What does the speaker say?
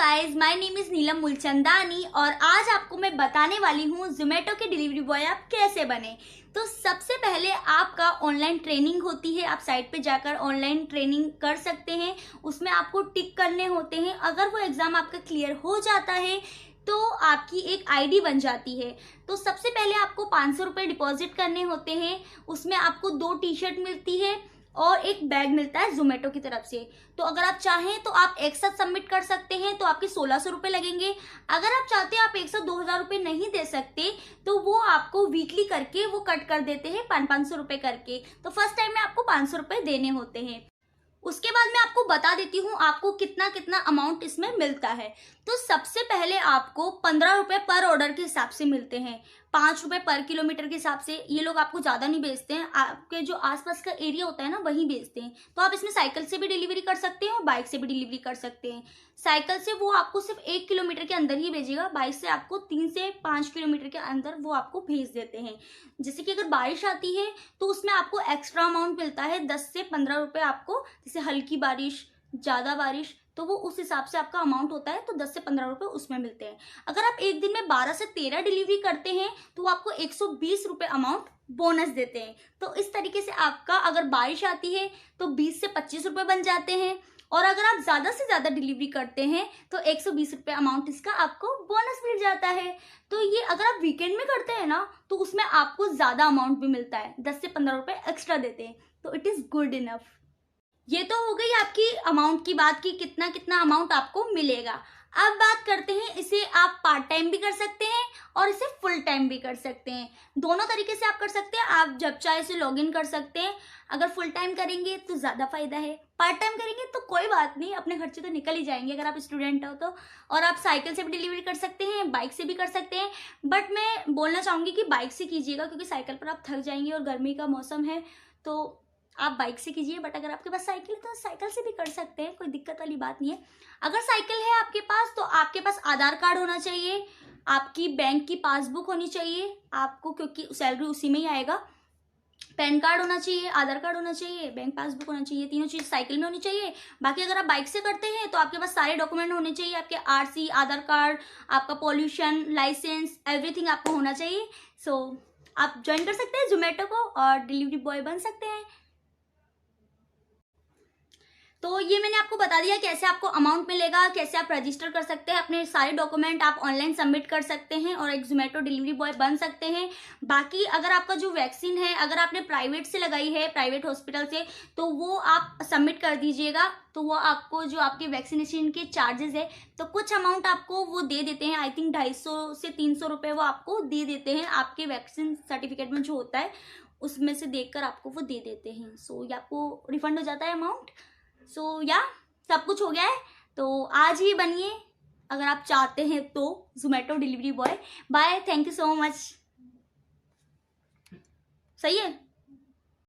Guys, my name is नीलम मूलचंदानी और आज आपको मैं बताने वाली हूँ जोमेटो के डिलीवरी बॉय आप कैसे बने। तो सबसे पहले आपका ऑनलाइन ट्रेनिंग होती है, आप साइट पे जाकर ऑनलाइन ट्रेनिंग कर सकते हैं। उसमें आपको टिक करने होते हैं। अगर वो एग्जाम आपका क्लियर हो जाता है तो आपकी एक आईडी बन जाती है। तो सबसे पहले आपको 500 रुपये डिपॉजिट करने होते हैं। उसमें आपको 2 टी शर्ट मिलती है और एक बैग मिलता है जोमेटो की तरफ से। तो अगर आप चाहें तो आप एक साथ सबमिट कर सकते हैं, तो आपके 1600 रुपये लगेंगे। अगर आप चाहते हैं आप एक साथ 2000 रुपये नहीं दे सकते तो वो आपको वीकली करके वो कट कर देते हैं 500 रुपये करके। तो फर्स्ट टाइम में आपको 500 रुपये देने होते हैं। उसके बाद मैं आपको बता देती हूँ आपको कितना कितना अमाउंट इसमें मिलता है। तो सबसे पहले आपको 15 रुपये पर ऑर्डर के हिसाब से मिलते हैं, 5 रुपये पर किलोमीटर के हिसाब से। ये लोग आपको ज़्यादा नहीं बेचते हैं, आपके जो आसपास का एरिया होता है ना वहीं बेचते हैं। तो आप इसमें साइकिल से भी डिलीवरी कर सकते हैं और बाइक से भी डिलीवरी कर सकते हैं। साइकिल से वो आपको सिर्फ 1 किलोमीटर के अंदर ही भेजेगा, बाइक से आपको 3 से 5 किलोमीटर के अंदर वो आपको भेज देते हैं। जैसे कि अगर बारिश आती है तो उसमें आपको एक्स्ट्रा अमाउंट मिलता है, 10 से 15 रुपये आपको। जैसे हल्की बारिश, ज़्यादा बारिश, तो वो उस हिसाब से आपका अमाउंट होता है, तो 10 से 15 रुपये उसमें मिलते हैं। अगर आप एक दिन में 12 से 13 डिलीवरी करते हैं तो आपको 120 रुपये अमाउंट बोनस देते हैं। तो इस तरीके से आपका अगर बारिश आती है तो 20 से 25 रुपये बन जाते हैं। और अगर आप ज़्यादा से ज़्यादा डिलीवरी करते हैं तो 120 रुपये अमाउंट इसका आपको बोनस मिल जाता है। तो ये अगर आप वीकेंड में करते हैं ना तो उसमें आपको ज़्यादा अमाउंट भी मिलता है, 10 से 15 रुपये एक्स्ट्रा देते हैं। तो इट इज़ गुड इनफ। ये तो हो गई आपकी अमाउंट की बात कि कितना कितना अमाउंट आपको मिलेगा। अब बात करते हैं, इसे आप पार्ट टाइम भी कर सकते हैं और इसे फुल टाइम भी कर सकते हैं। दोनों तरीके से आप कर सकते हैं। आप जब चाहे इसे लॉग इन कर सकते हैं। अगर फुल टाइम करेंगे तो ज़्यादा फायदा है, पार्ट टाइम करेंगे तो कोई बात नहीं, अपने खर्चे तो निकल ही जाएंगे अगर आप स्टूडेंट हो तो। और आप साइकिल से भी डिलीवरी कर सकते हैं, बाइक से भी कर सकते हैं। बट मैं बोलना चाहूँगी कि बाइक से कीजिएगा, क्योंकि साइकिल पर आप थक जाएंगे और गर्मी का मौसम है तो आप बाइक से कीजिए। बट अगर आपके पास साइकिल है तो साइकिल से भी कर सकते हैं, कोई दिक्कत वाली बात नहीं है। अगर साइकिल है आपके पास तो आपके पास आधार कार्ड होना चाहिए, आपकी बैंक की पासबुक होनी चाहिए आपको, क्योंकि सैलरी उसी में ही आएगा। पैन कार्ड होना चाहिए, आधार कार्ड होना चाहिए, बैंक पासबुक होना चाहिए, तीनों चीज़ साइकिल में होनी चाहिए। बाकी अगर आप बाइक से करते हैं तो आपके पास सारे डॉक्यूमेंट होने चाहिए, आपके आरसी, आधार कार्ड, आपका पॉल्यूशन लाइसेंस, एवरीथिंग आपको होना चाहिए। सो आप ज्वाइन कर सकते हैं जोमेटो को और डिलीवरी बॉय बन सकते हैं। तो ये मैंने आपको बता दिया कैसे आपको अमाउंट मिलेगा, कैसे आप रजिस्टर कर सकते हैं, अपने सारे डॉक्यूमेंट आप ऑनलाइन सबमिट कर सकते हैं और एक जोमेटो डिलीवरी बॉय बन सकते हैं। बाकी अगर आपका जो वैक्सीन है, अगर आपने प्राइवेट से लगाई है, प्राइवेट हॉस्पिटल से, तो वो आप सबमिट कर दीजिएगा। तो वो आपको जो आपके वैक्सीनेशन के चार्जेस है तो कुछ अमाउंट आपको वो दे देते हैं, आई थिंक 250 से 300 रुपये वो आपको दे देते हैं। आपके वैक्सीन सर्टिफिकेट में जो होता है उसमें से देखकर आपको वो दे देते हैं। सो ये आपको रिफंड हो जाता है अमाउंट। सो या सब कुछ हो गया है, तो आज ही बनिए अगर आप चाहते हैं तो Zomato delivery boy. Bye, thank you so much. सही है।